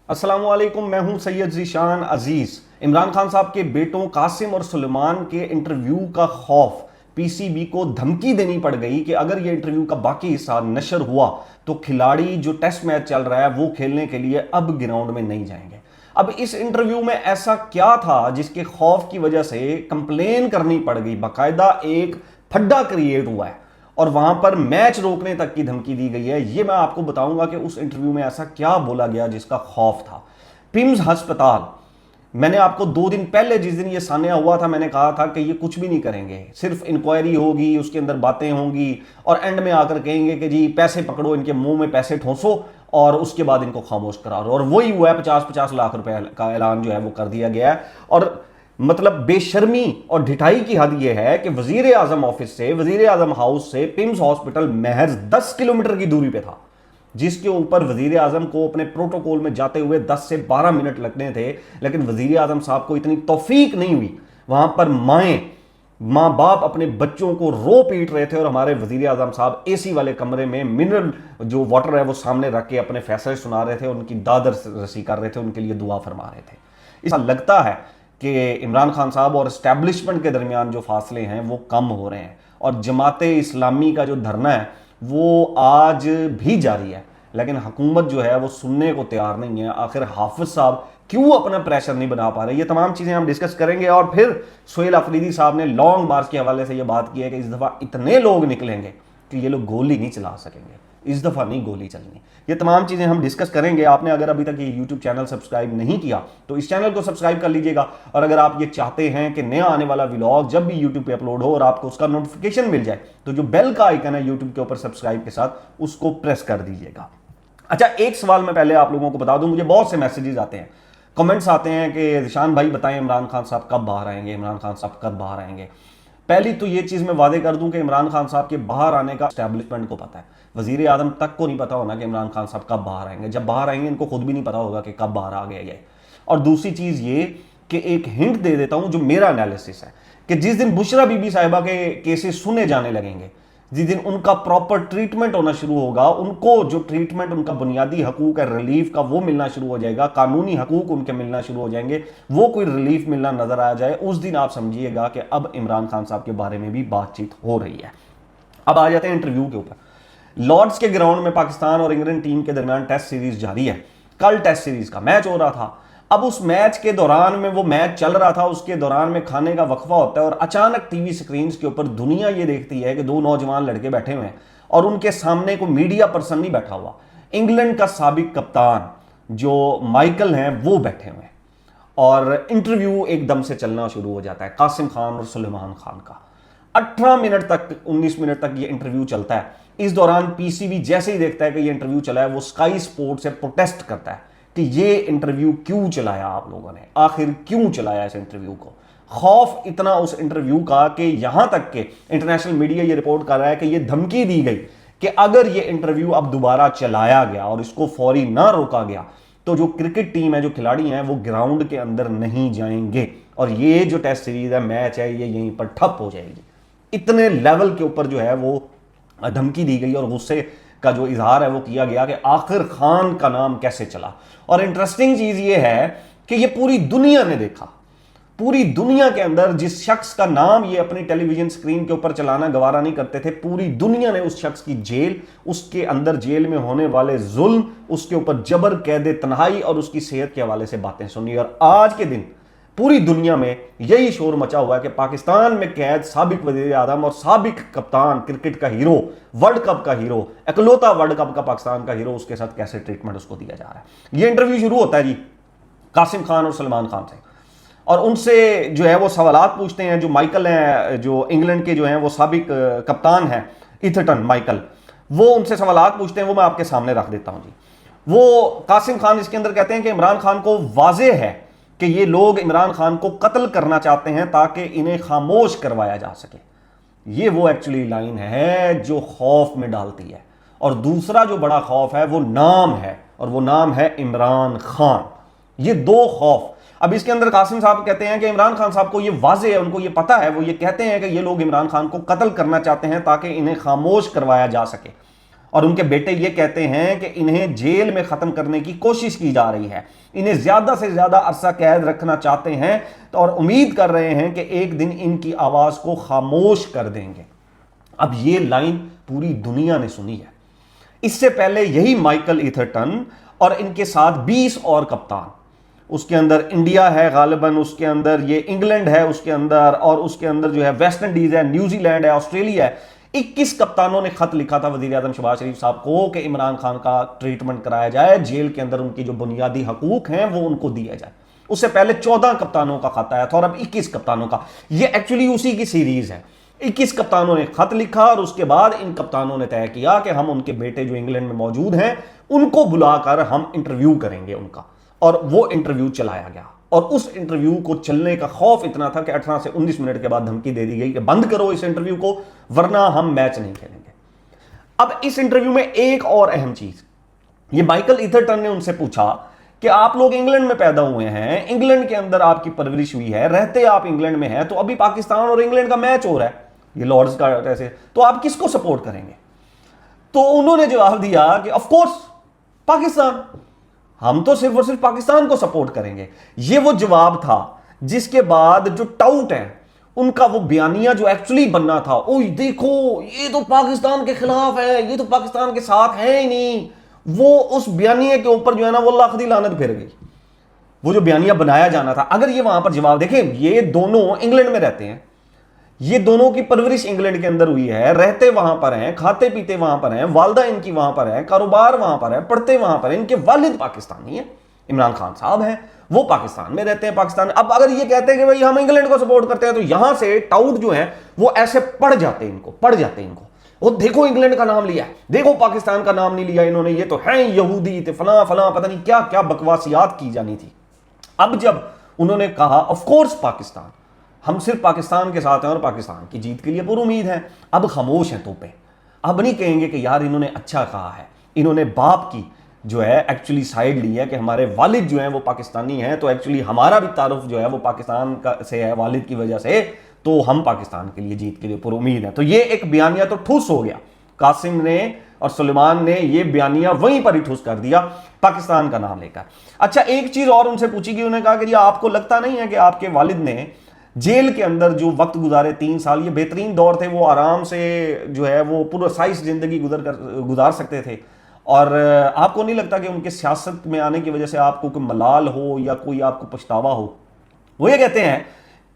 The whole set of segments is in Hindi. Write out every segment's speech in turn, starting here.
अस्सलामुअलैकुम, मैं हूं सैयद ज़ीशान अजीज। इमरान खान साहब के बेटों कासिम और सुलेमान के इंटरव्यू का खौफ पीसीबी को धमकी देनी पड़ गई कि अगर ये इंटरव्यू का बाकी हिस्सा नशर हुआ तो खिलाड़ी जो टेस्ट मैच चल रहा है वो खेलने के लिए अब ग्राउंड में नहीं जाएंगे। अब इस इंटरव्यू में ऐसा क्या था जिसके खौफ की वजह से कंप्लेन करनी पड़ गई, बाकायदा एक फड्डा क्रिएट हुआ है और वहां पर मैच रोकने तक की धमकी दी गई है। ये मैं आपको बताऊंगा कि उस इंटरव्यू में ऐसा क्या बोला गया जिसका खौफ था। पिम्स अस्पताल, मैंने आपको 2 दिन पहले जिस दिन ये सान्या हुआ था मैंने कहा था कि ये कुछ भी नहीं करेंगे, सिर्फ इंक्वायरी होगी, उसके अंदर बातें होंगी और एंड में आकर कहेंगे कि जी पैसे पकड़ो, इनके मुंह में पैसे ठोंसो और उसके बाद इनको खामोश करा दो। और वही हुआ है, 50-50 लाख रुपए का ऐलान जो है वो कर दिया गया है। और मतलब बेशर्मी और ढिठाई की हद यह है कि वजीर आजम ऑफिस से, वजीर आजम हाउस से पिम्स हॉस्पिटल महज 10 किलोमीटर की दूरी पे था, जिसके ऊपर वजीर आजम को अपने प्रोटोकॉल में जाते हुए 10 से 12 मिनट लगने थे। लेकिन वजीर आजम साहब को इतनी तौफीक नहीं हुई। वहां पर माँ बाप अपने बच्चों को रो पीट रहे थे और हमारे वजीर आजम साहब एसी वाले कमरे में मिनरल जो वाटर है वो सामने रख के अपने फैसले सुना रहे थे, उनकी दादर रसी कर रहे थे, उनके लिए दुआ फरमा रहे थे। ऐसा लगता है कि इमरान खान साहब और एस्टैब्लिशमेंट के दरमियान जो फासले हैं वो कम हो रहे हैं और जमाते इस्लामी का जो धरना है वो आज भी जारी है। लेकिन हुकूमत जो है वो सुनने को तैयार नहीं है। आखिर हाफिज साहब क्यों अपना प्रेशर नहीं बना पा रहे, ये तमाम चीज़ें हम डिस्कस करेंगे। और फिर सोहेल अफरीदी साहब ने लॉन्ग मार्च के हवाले से ये बात की है कि इस दफ़ा इतने लोग निकलेंगे कि ये लोग गोली नहीं चला सकेंगे, इस दफ़ा नहीं गोली चलनी। ये तमाम चीज़ें हम डिस्कस करेंगे। आपने अगर अभी तक ये यूट्यूब चैनल सब्सक्राइब नहीं किया तो इस चैनल को सब्सक्राइब कर लीजिएगा। और अगर आप ये चाहते हैं कि नया आने वाला व्लॉग जब भी यूट्यूब पे अपलोड हो और आपको उसका नोटिफिकेशन मिल जाए तो जो बेल का आइकन है यूट्यूब के ऊपर सब्सक्राइब के साथ उसको प्रेस कर दीजिएगा। अच्छा, एक सवाल मैं पहले आप लोगों को बता दूं, मुझे बहुत से मैसेजेस आते हैं, कमेंट्स आते हैं कि ज़ीशान भाई बताएं इमरान खान साहब कब बाहर आएंगे, इमरान खान साहब कब बाहर आएंगे। पहली तो ये चीज़ मैं वादे कर दूं कि इमरान खान साहब के बाहर आने का एस्टैब्लिशमेंट को पता है, वजीर आजम तक को नहीं पता होना कि इमरान खान साहब कब बाहर आएंगे। जब बाहर आएंगे इनको खुद भी नहीं पता होगा कि कब बाहर आ गया ये। और दूसरी चीज़ ये कि एक हिंट दे देता हूं जो मेरा एनालिसिस है कि जिस दिन बुशरा बीबी साहिबा के केसेस सुने जाने लगेंगे, जिस दिन उनका प्रॉपर ट्रीटमेंट होना शुरू होगा, उनको जो ट्रीटमेंट उनका बुनियादी हकूक है रिलीफ का वो मिलना शुरू हो जाएगा, कानूनी हकूक उनके मिलना शुरू हो जाएंगे, वो कोई रिलीफ मिलना नजर आ जाए, उस दिन आप समझिएगा कि अब इमरान खान साहब के बारे में भी बातचीत हो रही है। अब आ जाते हैं इंटरव्यू के ऊपर। लॉर्ड्स के ग्राउंड में पाकिस्तान और इंग्लैंड टीम के दरमियान टेस्ट सीरीज जारी है। कल टेस्ट सीरीज का मैच हो रहा था। अब उस मैच के दौरान में, वो मैच चल रहा था, उसके दौरान में खाने का वक्फा होता है और अचानक टीवी स्क्रीन के ऊपर दुनिया ये देखती है कि 2 नौजवान लड़के बैठे हुए हैं और उनके सामने को मीडिया पर्सन नहीं बैठा हुआ, इंग्लैंड का साबिक कप्तान जो माइकल हैं वो बैठे हुए हैं और इंटरव्यू एकदम से चलना शुरू हो जाता है कासिम खान और सुलेमान खान का। 18 मिनट तक, 19 मिनट तक ये इंटरव्यू चलता है। इस दौरान पीसीबी जैसे ही देखता है कि ये इंटरव्यू चला है वो स्काई स्पोर्ट से प्रोटेस्ट करता है कि ये इंटरव्यू क्यों चलाया आप लोगों ने, आखिर क्यों चलाया इस इंटरव्यू को। खौफ इतना उस इंटरव्यू का कि यहां तक के इंटरनेशनल मीडिया ये रिपोर्ट कर रहा है कि ये धमकी दी गई कि अगर ये इंटरव्यू अब दोबारा चलाया गया और इसको फौरी ना रोका गया तो जो क्रिकेट टीम है, जो खिलाड़ी हैं, वो ग्राउंड के अंदर नहीं जाएंगे और ये जो टेस्ट सीरीज है, मैच है, ये यहीं पर ठप हो जाएगी। इतने लेवल के ऊपर जो है वो धमकी दी गई और गुस्से का जो इजहार है वो किया गया कि आखिर खान का नाम कैसे चला। और इंटरेस्टिंग चीज ये है कि ये पूरी दुनिया ने देखा। पूरी दुनिया के अंदर जिस शख्स का नाम ये अपनी टेलीविजन स्क्रीन के ऊपर चलाना गवारा नहीं करते थे, पूरी दुनिया ने उस शख्स की जेल, उसके अंदर जेल में होने वाले जुल्म, उसके ऊपर जबर, कैद तन्हाई और उसकी सेहत के हवाले से बातें सुनी। और आज के दिन पूरी दुनिया में यही शोर मचा हुआ है कि पाकिस्तान में कैद साबिक वजीर आजम और साबिक कप्तान, क्रिकेट का हीरो, वर्ल्ड कप का हीरो, इकलौता वर्ल्ड कप का पाकिस्तान का हीरो, उसके साथ कैसे ट्रीटमेंट उसको दिया जा रहा है। ये इंटरव्यू शुरू होता है जी कासिम खान और सलमान खान से और उनसे जो है वो सवालात पूछते हैं। जो माइकल हैं, जो इंग्लैंड के जो हैं वो साबिक कप्तान हैं, इथरटन माइकल, वो उनसे सवालात पूछते हैं, वो मैं आपके सामने रख देता हूं जी। वो कासिम खान इसके अंदर कहते हैं कि इमरान खान को वाजे है कि ये लोग इमरान खान को कत्ल करना चाहते हैं ताकि इन्हें खामोश करवाया जा सके। ये वो एक्चुअली लाइन है जो खौफ में डालती है। और दूसरा जो बड़ा खौफ है वो नाम है, और वो नाम है इमरान खान। ये 2 खौफ। अब इसके अंदर कासिम साहब कहते हैं कि इमरान खान साहब को ये वाजे है, उनको ये पता है, वो ये कहते हैं कि ये लोग इमरान खान को कत्ल करना चाहते हैं ताकि इन्हें खामोश करवाया जा सके। और उनके बेटे ये कहते हैं कि इन्हें जेल में खत्म करने की कोशिश की जा रही है, इन्हें ज्यादा से ज्यादा अरसा कैद रखना चाहते हैं, तो और उम्मीद कर रहे हैं कि एक दिन इनकी आवाज को खामोश कर देंगे। अब ये लाइन पूरी दुनिया ने सुनी है। इससे पहले यही माइकल ईथरटन और इनके साथ 20 और कप्तान, उसके अंदर इंडिया है गालिबन, उसके अंदर ये इंग्लैंड है उसके अंदर, और उसके अंदर जो है वेस्ट इंडीज है, न्यूजीलैंड है, ऑस्ट्रेलिया है, 21 कप्तानों ने खत लिखा था वजीर आजम शहबाज शरीफ साहब को कि इमरान खान का ट्रीटमेंट कराया जाए, जेल के अंदर उनकी जो बुनियादी हकूक हैं वो उनको दिए जाए। उससे पहले 14 कप्तानों का खत आया था और अब 21 कप्तानों का। ये एक्चुअली उसी की सीरीज है। 21 कप्तानों ने खत लिखा और उसके बाद इन कप्तानों ने तय किया कि हम उनके बेटे जो इंग्लैंड में मौजूद हैं उनको बुलाकर हम इंटरव्यू करेंगे उनका, और वो इंटरव्यू चलाया गया। और उस इंटरव्यू को चलने का खौफ इतना था कि 18 से 19 मिनट के बाद धमकी दे दी गई कि बंद करो इस इंटरव्यू को वरना हम मैच नहीं खेलेंगे। अब इस इंटरव्यू में एक और अहम चीज, ये माइकल ईथरटन ने उनसे पूछा कि आप लोग इंग्लैंड में पैदा हुए हैं, इंग्लैंड के अंदर आपकी परवरिश हुई है, रहते आप इंग्लैंड में हैं, तो अभी पाकिस्तान और इंग्लैंड का मैच हो रहा है, ये लॉर्ड्स का ऐसे, तो आप किसको सपोर्ट करेंगे? तो उन्होंने जवाब दिया कि ऑफ कोर्स पाकिस्तान, हम तो सिर्फ और सिर्फ पाकिस्तान को सपोर्ट करेंगे। ये वो जवाब था जिसके बाद जो टाउट है उनका वो बयानिया जो एक्चुअली बनना था, ओ देखो ये तो पाकिस्तान के खिलाफ है, ये तो पाकिस्तान के साथ है ही नहीं, वो उस बयानिया के ऊपर जो है ना वो अल्लाह की लानत फिर गई। वो जो बयानिया बनाया जाना था, अगर ये वहां पर जवाब देखें, ये दोनों इंग्लैंड में रहते हैं, ये दोनों की परवरिश इंग्लैंड के अंदर हुई है, रहते वहां पर हैं, खाते पीते वहां पर हैं, वालदा इनकी वहां पर है, कारोबार वहां पर है, पढ़ते वहां पर है, इनके वालिद पाकिस्तानी है, इमरान खान साहब हैं, वो पाकिस्तान में रहते हैं, पाकिस्तान। अब अगर ये कहते हैं कि भाई हम इंग्लैंड को सपोर्ट करते हैं, तो यहां से टाउट जो है वो ऐसे पड़ जाते इनको, वो देखो इंग्लैंड का नाम लिया, देखो पाकिस्तान का नाम नहीं लिया इन्होंने, ये तो है यहूदी थे, फला फला, पता नहीं क्या क्या बकवासियात की जानी थी। अब जब उन्होंने कहा ऑफ कोर्स पाकिस्तान, हम सिर्फ पाकिस्तान के साथ हैं और पाकिस्तान की जीत के लिए पूरी उम्मीद है, अब खामोश हैं तोपे। अब नहीं कहेंगे कि यार इन्होंने अच्छा कहा है, इन्होंने बाप की जो है एक्चुअली साइड ली है कि हमारे वालिद जो हैं वो पाकिस्तानी हैं, तो एक्चुअली हमारा भी तारुफ जो है वो पाकिस्तान का से है वालिद की वजह से, तो हम पाकिस्तान के लिए जीत के लिए पूरी उम्मीद है। तो ये एक बयानिया तो ठूस हो गया, कासिम ने और सुलेमान ने ये बयानिया वहीं पर ही ठूस कर दिया पाकिस्तान का नाम लेकर। अच्छा, एक चीज और उनसे पूछी गई, उन्होंने कहा कि आपको लगता नहीं है कि आपके वालिद ने जेल के अंदर जो वक्त गुजारे 3 साल, ये बेहतरीन दौर थे, वो आराम से जो है वो पूरा साइज जिंदगी गुजार सकते थे, और आपको नहीं लगता कि उनके सियासत में आने की वजह से आपको कोई मलाल हो या कोई आपको पछतावा हो? वो ये कहते हैं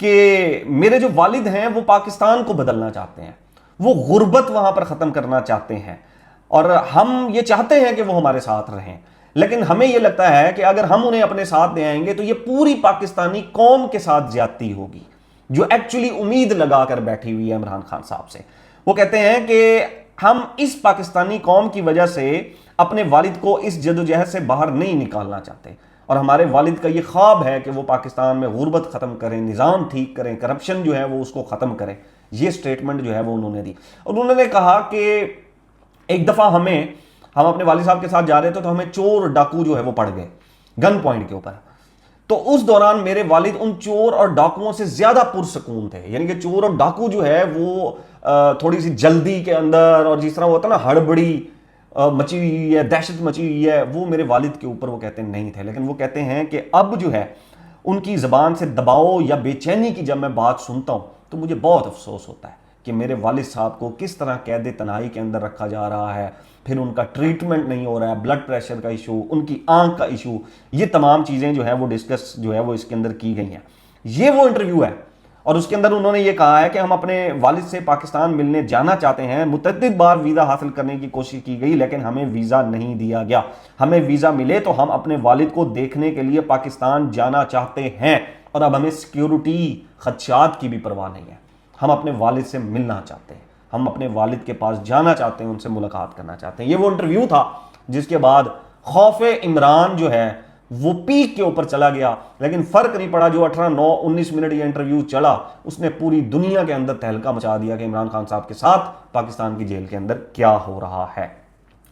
कि मेरे जो वालिद हैं वो पाकिस्तान को बदलना चाहते हैं, वो गुर्बत वहां पर खत्म करना चाहते हैं, और हम ये चाहते हैं कि वो हमारे साथ रहें, लेकिन हमें यह लगता है कि अगर हम उन्हें अपने साथ ले आएंगे तो ये पूरी पाकिस्तानी कौम के साथ ज्यादती होगी जो एक्चुअली उम्मीद लगाकर बैठी हुई है इमरान खान साहब से। वो कहते हैं कि हम इस पाकिस्तानी कौम की वजह से अपने वालिद को इस जदोजहद से बाहर नहीं निकालना चाहते, और हमारे वालिद का ये ख्वाब है कि वो पाकिस्तान में गुर्बत ख़त्म करें, निज़ाम ठीक करें, करप्शन जो है वो उसको ख़त्म करें। ये स्टेटमेंट जो है वो उन्होंने दी। और उन्होंने कहा कि एक दफ़ा हम अपने वालिद साहब के साथ जा रहे थे, तो हमें चोर डाकू जो है वो पड़ गए गन पॉइंट के ऊपर। तो उस दौरान मेरे वालिद उन चोर और डाकुओं से ज्यादा पुरसकून थे, यानी कि चोर और डाकू जो है वो थोड़ी सी जल्दी के अंदर, और जिस तरह होता ना हड़बड़ी मची हुई है, दहशत मची हुई है, वो मेरे वालिद के ऊपर वो कहते नहीं थे। लेकिन वो कहते हैं कि अब जो है उनकी ज़बान से दबाव या बेचैनी की जब मैं बात सुनता हूँ तो मुझे बहुत अफसोस होता है कि मेरे वालिद साहब को किस तरह कैद तन्हाई के अंदर रखा जा रहा है, फिर उनका ट्रीटमेंट नहीं हो रहा है, ब्लड प्रेशर का इशू, उनकी आंख का इशू, ये तमाम चीज़ें जो है वो डिस्कस जो है वो इसके अंदर की गई हैं। ये वो इंटरव्यू है और उसके अंदर उन्होंने ये कहा है कि हम अपने वालिद से पाकिस्तान मिलने जाना चाहते हैं, मुतअद्दिद बार वीज़ा हासिल करने की कोशिश की गई लेकिन हमें वीज़ा नहीं दिया गया, हमें वीज़ा मिले तो हम अपने वालिद को देखने के लिए पाकिस्तान जाना चाहते हैं, और अब हमें सिक्योरिटी खदशात की भी परवाह नहीं है, हम अपने वालिद से मिलना चाहते हैं, हम अपने वालिद के पास जाना चाहते हैं, उनसे मुलाकात करना चाहते हैं। ये वो इंटरव्यू था जिसके बाद खौफ इमरान जो है वो पीक के ऊपर चला गया, लेकिन फर्क नहीं पड़ा। जो 18, 9, 19 मिनट ये इंटरव्यू चला उसने पूरी दुनिया के अंदर तहलका मचा दिया कि इमरान खान साहब के साथ पाकिस्तान की जेल के अंदर क्या हो रहा है।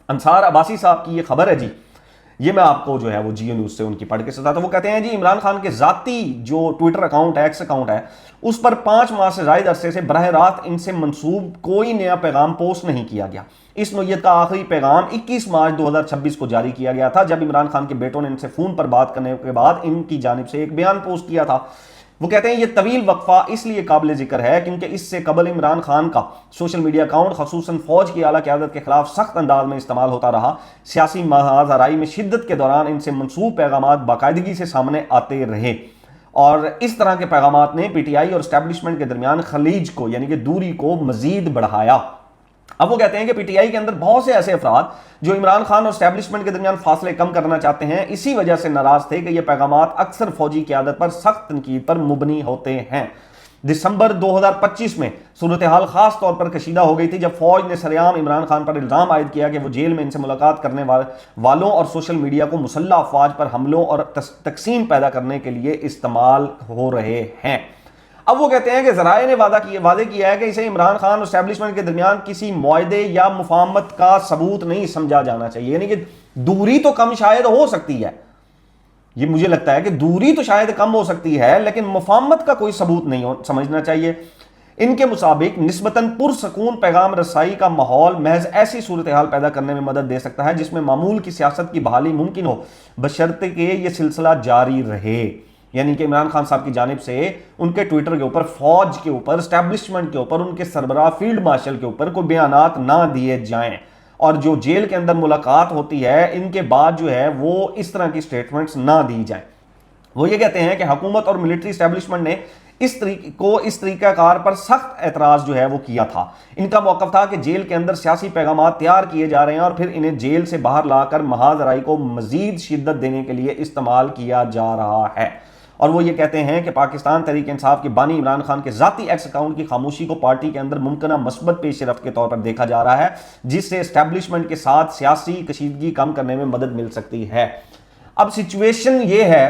अंसार अब्बासी साहब की ये खबर है जी ये मैं आपको जो है वो जियो न्यूज से उनकी पढ़ के सुनाता हूं। वो कहते हैं जी, इमरान खान के जाती जो ट्विटर अकाउंट है, एक्स अकाउंट है, उस पर 5 माह से जायद अरसे से बरह रास्त इनसे मंसूब कोई नया पैगाम पोस्ट नहीं किया गया। इस नोयत का आखिरी पैगाम 21 मार्च 2026 को जारी किया गया था, जब इमरान खान के बेटों ने इनसे फोन पर बात करने के बाद इनकी जानिब से एक बयान पोस्ट किया था। वो कहते हैं ये तवील वक्फा इसलिए काबिल जिक्र है क्योंकि इससे कबल इमरान खान का सोशल मीडिया अकाउंट खसूसन फौज की आला क़यादत के खिलाफ सख्त अंदाज में इस्तेमाल होता रहा। सियासी महाजराई में शिद्दत के दौरान इनसे मनसूब पैगाम बाकायदगी से सामने आते रहे और इस तरह के पैगाम ने पीटीआई और एस्टैब्लिशमेंट के दरमियान खलीज को यानी कि दूरी को मजीद बढ़ाया। अब वो कहते हैं कि पीटीआई के अंदर बहुत से ऐसे अफराद जो इमरान खान और एस्टैब्लिशमेंट के दरमियान फासले कम करना चाहते हैं, इसी वजह से नाराज थे कि ये पैगाम अक्सर फौजी क़यादत पर सख्त तनकीद पर मुबनी होते हैं। दिसंबर 2025 में सूरत हाल खास तौर पर कशीदा हो गई थी जब फौज ने सरेआम इमरान खान पर इल्जाम आयद किया कि वो जेल में इनसे मुलाकात करने वालों और सोशल मीडिया को मुसल्लह अफवाज पर हमलों और तकसीम पैदा करने के लिए इस्तेमाल हो रहे हैं। अब वो कहते हैं कि ज़राए ने वादे किया है कि इसे इमरान खान और एस्टैब्लिशमेंट के दरमियान किसी मुआहदे या मुफाहमत का सबूत नहीं समझा जाना चाहिए, यानी कि दूरी तो कम शायद हो सकती है, ये मुझे लगता है कि दूरी तो शायद कम हो सकती है, लेकिन मुफाहमत का कोई सबूत नहीं समझना चाहिए। इनके मुताबिक निस्बतन पुरसकून पैगाम रसाई का माहौल महज ऐसी सूरत हाल पैदा करने में मदद दे सकता है जिसमें मामूल की सियासत की बहाली मुमकिन हो, बशर्ते कि यह सिलसिला जारी रहे। यानी कि इमरान खान साहब की जानिब से उनके ट्विटर के ऊपर, फौज के ऊपर, एस्टैब्लिशमेंट के ऊपर, उनके सरबराह फील्ड मार्शल के ऊपर कोई बयानात ना दिए जाएं और जो जेल के अंदर मुलाकात होती है इनके बाद जो है वो इस तरह की स्टेटमेंट्स ना दी जाएं। वो ये कहते हैं कि हुकूमत और मिलिट्री एस्टैब्लिशमेंट ने इस तरीकाकार पर सख्त एतराज जो है वो किया था। इनका मौक़िफ़ था कि जेल के अंदर सियासी पैगाम तैयार किए जा रहे हैं और फिर इन्हें जेल से बाहर लाकर महाजराई को मजीद शिद्दत देने के लिए इस्तेमाल किया जा रहा है। और वो ये कहते हैं कि पाकिस्तान तहरीक इंसाफ के बानी इमरान खान के जाती एक्स अकाउंट की खामोशी को पार्टी के अंदर मुमकिन मस्बत पेशरफ के तौर पर देखा जा रहा है, जिससे एस्टैब्लिशमेंट के साथ सियासी कशीदगी कम करने में मदद मिल सकती है। अब सिचुएशन ये है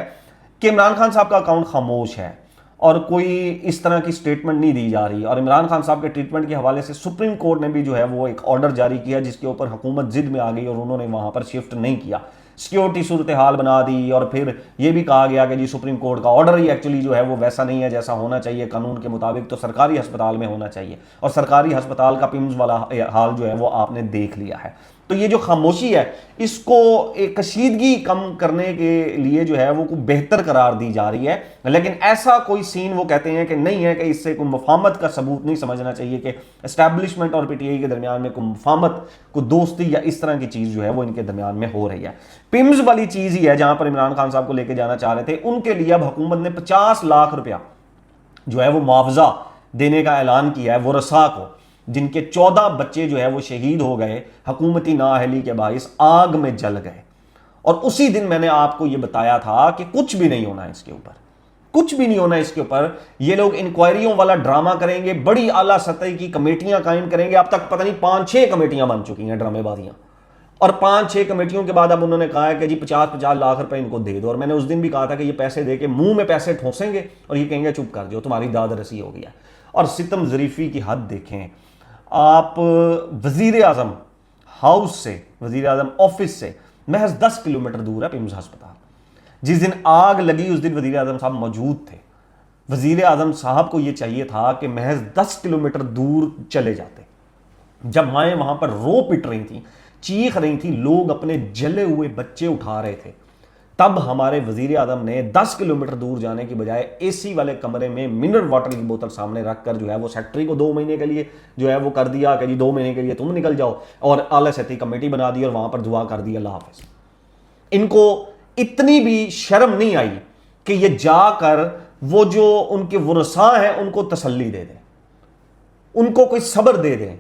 कि इमरान खान साहब का अकाउंट खामोश है और कोई इस तरह की स्टेटमेंट नहीं दी जा रही, और इमरान खान साहब के ट्रीटमेंट के हवाले से सुप्रीम कोर्ट ने भी जो है वो एक ऑर्डर जारी किया जिसके ऊपर हुकूमत जिद में आ गई और उन्होंने वहां पर शिफ्ट नहीं किया, सिक्योरिटी सूरत हाल बना दी। और फिर यह भी कहा गया कि जी सुप्रीम कोर्ट का ऑर्डर ही एक्चुअली जो है वो वैसा नहीं है जैसा होना चाहिए कानून के मुताबिक, तो सरकारी अस्पताल में होना चाहिए, और सरकारी अस्पताल का पिम्स वाला हाल जो है वो आपने देख लिया है। तो ये जो खामोशी है इसको एक कशीदगी कम करने के लिए जो है वो बेहतर करार दी जा रही है, लेकिन ऐसा कोई सीन वो कहते हैं कि नहीं है कि इससे कोई मुफाहमत का सबूत नहीं समझना चाहिए कि एस्टैब्लिशमेंट और पीटीआई के दरमियान में कोई मुफाहमत, कोई दोस्ती या इस तरह की चीज़ जो है वो इनके दरमियान में हो रही है। पिम्स वाली चीज़ ही है जहां पर इमरान खान साहब को लेकर जाना चाह रहे थे, उनके लिए अब हुकूमत ने 50 लाख रुपया जो है वो मुआवजा देने का ऐलान किया है वरसा को, जिनके 14 बच्चे जो है वो शहीद हो गए हुकूमती नाअहली के बाइस, आग में जल गए। और उसी दिन मैंने आपको ये बताया था कि कुछ भी नहीं होना इसके ऊपर, कुछ भी नहीं होना इसके ऊपर। ये लोग इंक्वायरियों वाला ड्रामा करेंगे, बड़ी आला सतह की कमेटियां कायम करेंगे। अब तक पता नहीं 5-6 कमेटियां बन चुकी हैं ड्रामेबाजियां, और 5-6 कमेटियों के बाद अब उन्होंने कहा है कि जी 50-50 लाख रुपए इनको दे दो। और मैंने उस दिन भी कहा था कि ये पैसे दे के मुंह में पैसे ठोसेंगे और ये कहेंगे चुप कर जाओ, तुम्हारी दाद रसी हो गया। और सितम ज़रीफ़ी की हद देखें आप, वजीर आजम हाउस से, वजीर आजम ऑफिस से महज 10 किलोमीटर दूर है पिम्स अस्पताल। जिस दिन आग लगी उस दिन वजीर आजम साहब मौजूद थे। वजीर आजम साहब को यह चाहिए था कि महज 10 किलोमीटर दूर चले जाते। जब माएँ वहां पर रो पिट रही थी, चीख रही थी, लोग अपने जले हुए बच्चे उठा रहे थे, तब हमारे वजीर आजम ने 10 किलोमीटर दूर जाने की बजाय एसी वाले कमरे में मिनरल वाटर की बोतल सामने रखकर जो है वो सेक्रेटरी को 2 महीने के लिए जो है वो कर दिया कि जी 2 महीने के लिए तुम निकल जाओ, और आला सतही कमेटी बना दी और वहां पर दुआ कर दी अल्लाह हाफिज। इनको इतनी भी शर्म नहीं आई कि ये जाकर वो जो उनके वरसा हैं उनको तसल्ली दे दें, उनको कोई सब्र दे दें,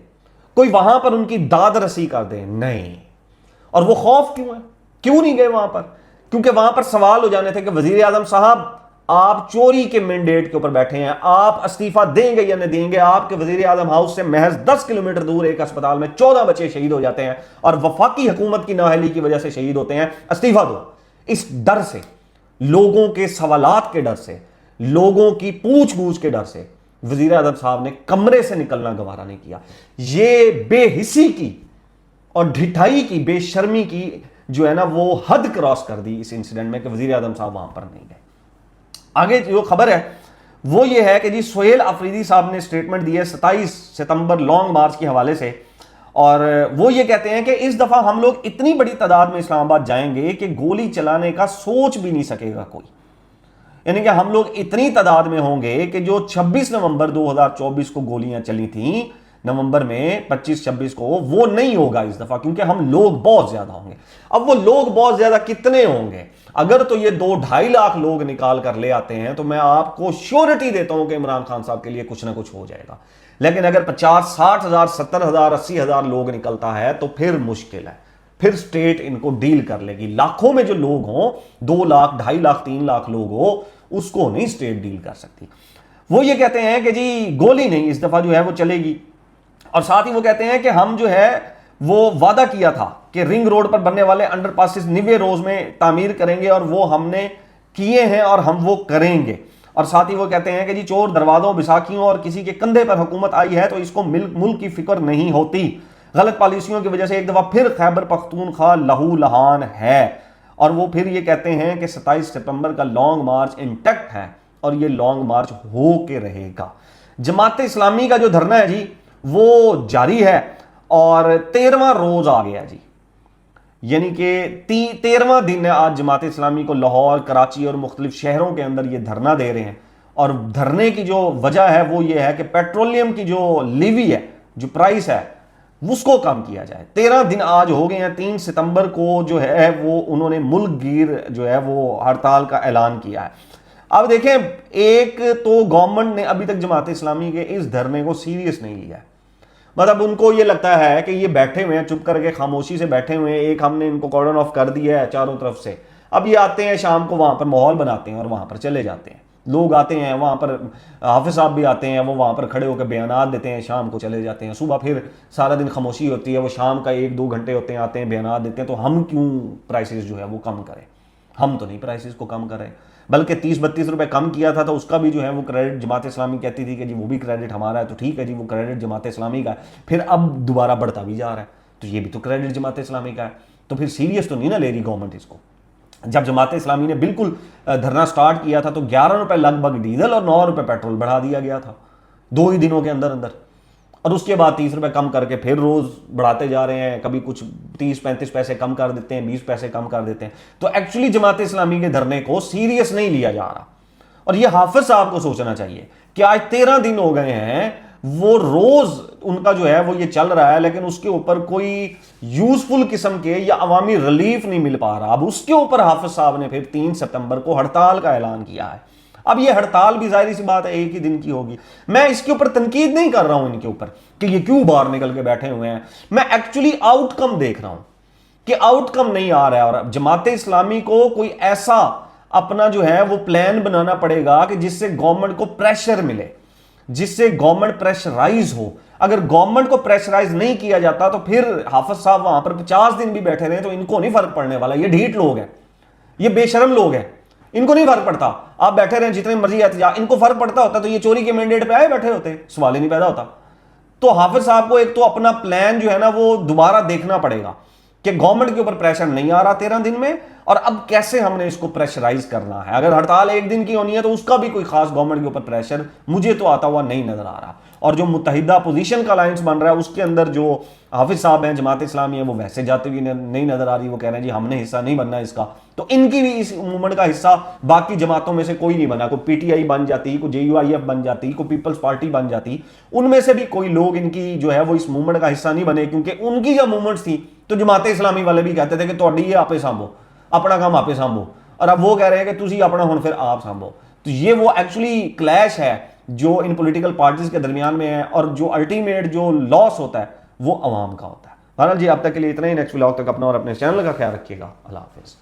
कोई वहां पर उनकी दाद रसी कर दे। नहीं। और वो खौफ क्यों है, क्यों नहीं गए वहां पर? क्योंकि वहां पर सवाल हो जाने थे कि वजीर आजम साहब आप चोरी के मैंडेट के ऊपर बैठे हैं, आप इस्तीफा देंगे या नहीं देंगे? आपके वजीर आजम हाउस से महज 10 किलोमीटर दूर एक अस्पताल में 14 बच्चे शहीद हो जाते हैं और वफाकी हुकूमत की नाअहली की वजह से शहीद होते हैं। इस्तीफा दो। इस डर से, लोगों के सवालात के डर से, लोगों की पूछ के डर से वजीर आजम साहब ने कमरे से निकलना गवारा नहीं किया। ये बेहिसी की और ढिठाई की, बेशर्मी की जो है ना वो हद क्रॉस कर दी इस इंसिडेंट में कि वजीर आजम साहब वहां पर नहीं गए। आगे जो खबर है वो ये है कि जी सुहेल अफरीदी साहब ने स्टेटमेंट दी है 27 सितंबर लॉन्ग मार्च के हवाले से, और वो ये कहते हैं कि इस दफा हम लोग इतनी बड़ी तादाद में इस्लामाबाद जाएंगे कि गोली चलाने का सोच भी नहीं सकेगा कोई। यानी कि हम लोग इतनी तादाद में होंगे कि जो 26 नवंबर 2024 को गोलियां चली थी नवंबर में 25-26 को, वो नहीं होगा इस दफा, क्योंकि हम लोग बहुत ज्यादा होंगे। अब वो लोग बहुत ज्यादा कितने होंगे, अगर तो ये 2-2.5 लाख लोग निकाल कर ले आते हैं तो मैं आपको श्योरिटी देता हूं कि इमरान खान साहब के लिए कुछ ना कुछ हो जाएगा। लेकिन अगर 50-60 हजार 70 हजार 80 हजार लोग निकलता है तो फिर मुश्किल है, फिर स्टेट इनको डील कर लेगी। लाखों में जो लोग हों, 2 लाख 2.5 लाख 3 लाख लोग हो, उसको नहीं स्टेट डील कर सकती। वो ये कहते हैं कि जी गोली नहीं इस दफा जो है वो चलेगी, और साथ ही वो कहते हैं कि हम जो है वो वादा किया था कि रिंग रोड पर बनने वाले अंडरपासेस 90 रोज में तामीर करेंगे, और वो हमने किए हैं और हम वो करेंगे। और साथ ही वो कहते हैं कि जी चोर दरवाजों, बिसाखियों और किसी के कंधे पर हुकूमत आई है तो इसको मुल्क की फिक्र नहीं होती। गलत पॉलिसियों की वजह से एक दफा फिर खैबर पख्तूनख्वा लहू लहान है। और वो फिर ये कहते हैं कि 27 सितंबर का लॉन्ग मार्च इंटैक्ट है और ये लॉन्ग मार्च हो के रहेगा। जमात इस्लामी का जो धरना है जी वो जारी है और 13वां रोज आ गया जी, यानी कि 13वां दिन है आज जमात इस्लामी को लाहौर, कराची और मुख्तलिफ शहरों के अंदर ये धरना दे रहे हैं। और धरने की जो वजह है वो ये है कि पेट्रोलियम की जो लीवी है, जो प्राइस है, उसको कम किया जाए। 13 दिन आज हो गए हैं। 3 सितंबर को जो है वो उन्होंने मुल्क गिर जो है वो हड़ताल का ऐलान किया है। अब देखें, एक तो गवर्नमेंट ने अभी तक जमात इस्लामी के इस धरने को सीरियस नहीं लिया है। मतलब उनको ये लगता है कि ये बैठे हुए हैं चुप करके, खामोशी से बैठे हुए हैं, एक हमने इनको कॉर्डन ऑफ कर दिया है चारों तरफ से। अब ये आते हैं शाम को, वहां पर माहौल बनाते हैं और वहां पर चले जाते हैं। लोग आते हैं वहां पर, हाफिज साहब भी आते हैं, वो वहां पर खड़े होकर बयानात देते हैं, शाम को चले जाते हैं। सुबह फिर सारा दिन खामोशी होती है, वो शाम का 1-2 घंटे होते हैं, आते हैं बयानात देते हैं। तो हम क्यों प्राइसेस जो है वो कम करें? हम तो नहीं प्राइसेस को कम करें, बल्कि 30-32 रुपए कम किया था तो उसका भी जो है वो क्रेडिट जमात इस्लामी कहती थी कि जी वो भी क्रेडिट हमारा है, तो ठीक है जी वो क्रेडिट जमात इस्लामी का है। फिर अब दोबारा बढ़ता भी जा रहा है तो ये भी तो क्रेडिट जमात इस्लामी का है। तो फिर सीरियस तो नहीं ना ले रही गवर्नमेंट इसको। जब जमात इस्लामी ने बिल्कुल धरना स्टार्ट किया था तो 11 रुपए लगभग डीजल और 9 रुपए पेट्रोल बढ़ा दिया गया था 2 ही दिनों के अंदर अंदर। और उसके बाद 30 रुपए कम करके फिर रोज बढ़ाते जा रहे हैं, कभी कुछ 30-35 पैसे कम कर देते हैं, 20 पैसे कम कर देते हैं। तो एक्चुअली जमात इस्लामी के धरने को सीरियस नहीं लिया जा रहा। और ये हाफिज साहब को सोचना चाहिए कि आज 13 दिन हो गए हैं, वो रोज उनका जो है वो ये चल रहा है, लेकिन उसके ऊपर कोई यूजफुल किस्म के या अवामी रिलीफ नहीं मिल पा रहा। अब उसके ऊपर हाफिज साहब ने फिर 3 सितंबर को हड़ताल का ऐलान किया है। अब ये हड़ताल भी जाहिर सी बात है एक ही दिन की होगी। मैं इसके ऊपर तनकीद नहीं कर रहा हूं इनके ऊपर कि ये क्यों बाहर निकल के बैठे हुए हैं, मैं एक्चुअली आउटकम देख रहा हूं कि आउटकम नहीं आ रहा है। और जमात इस्लामी को कोई ऐसा अपना जो है वो प्लान बनाना पड़ेगा कि जिससे गवर्नमेंट को प्रेशर मिले, जिससे गवर्नमेंट प्रेशराइज हो। अगर गवर्नमेंट को प्रेशराइज नहीं किया जाता तो फिर हाफिज साहब वहां पर 50 दिन भी बैठे रहे तो इनको नहीं फर्क पड़ने वाला। ये ढीठ लोग हैं, ये बेशरम लोग हैं, इनको नहीं फर्क पड़ता। आप बैठे रहे जितने मर्जी एहतजाज, इनको फर्क पड़ता होता तो ये चोरी के मैंडेट पे आए बैठे होते, सवाल ही नहीं पैदा होता। तो हाफिज साहब को एक तो अपना प्लान जो है ना वो दोबारा देखना पड़ेगा कि गवर्नमेंट के ऊपर प्रेशर नहीं आ रहा 13 दिन में, और अब कैसे हमने इसको प्रेशराइज करना है। अगर हड़ताल एक दिन की होनी है तो उसका भी कोई खास गवर्नमेंट के ऊपर प्रेशर मुझे तो आता हुआ नहीं नजर आ रहा। और जो मुत्तहिदा अपोजिशन का अलायंस बन रहा है उसके अंदर जो हाफिज साहब हैं, जमात इस्लामी है, वो वैसे जाते हुए नहीं नजर आ रही। वो कह रहे हैं जी हमने हिस्सा नहीं बनना इसका। तो इनकी भी इस मूवमेंट का हिस्सा बाकी जमातों में से कोई नहीं बना। कोई पीटीआई बन जाती, कोई JUIF बन जाती, कोई पीपल्स पार्टी बन जाती, उनमें से भी कोई लोग इनकी जो है वो इस मूवमेंट का हिस्सा नहीं बने। क्योंकि उनकी जब मूवमेंट्स थी तो जमात इस्लामी वाले भी कहते थे कि तुहाडी ये आपे सांभो, अपना काम आपे सांभो। और अब वो कह रहे हैं कि तुसी अपना हुण फिर आप सांभो। तो ये वो एक्चुअली क्लैश है जो इन पॉलिटिकल पार्टीज के दरमियान में है, और जो अल्टीमेट जो लॉस होता है वो अवाम का होता है। बहरहाल जी अब तक के लिए इतना ही। नेक्स्ट व्लॉग तक अपना और अपने चैनल का ख्याल रखिएगा। अल्लाह हाफिज़।